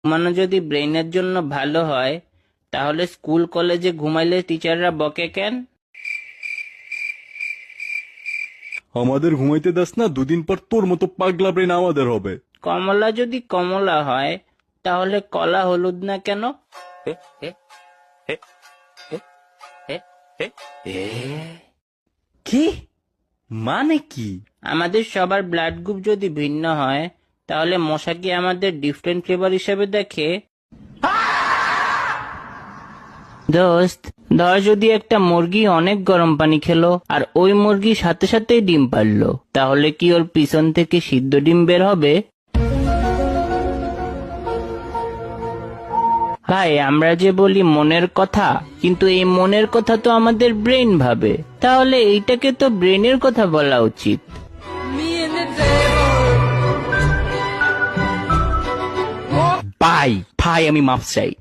ঘুমানো যদি ব্রেইনের জন্য ভালো হয়, তাহলে স্কুল কলেজে ঘুমাইলে টিচাররা বকে কেন? আমাদের ঘুমাইতে দাস না, দুদিন পর তোর মতো পাগলা ব্রেন আমাদের হবে। কমলা যদি কমলা হয়, তাহলে কলা হলুদ না কেন? কি মানে কি? আমাদের সবার ব্লাড গ্রুপ যদি ভিন্ন হয়, তাহলে মশা কি আমাদের ডিফারেন্ট ফ্লেভার হিসেবে দেখে? দোস্ত, ধর যদি একটা মুরগি অনেক গরম পানি খেলো আর ওই মুরগি সাথে সাথেই ডিম পারলো, তাহলে কি ওর পিছন থেকে সিদ্ধ ডিম বের হবে? ভাই, আমরা যে বলি মনের কথা, কিন্তু এই মনের কথা তো আমাদের ব্রেন ভাবে, তাহলে এইটাকে তো ব্রেনের কথা বলা উচিত। ভাই ভাই আমি মাফ চাই।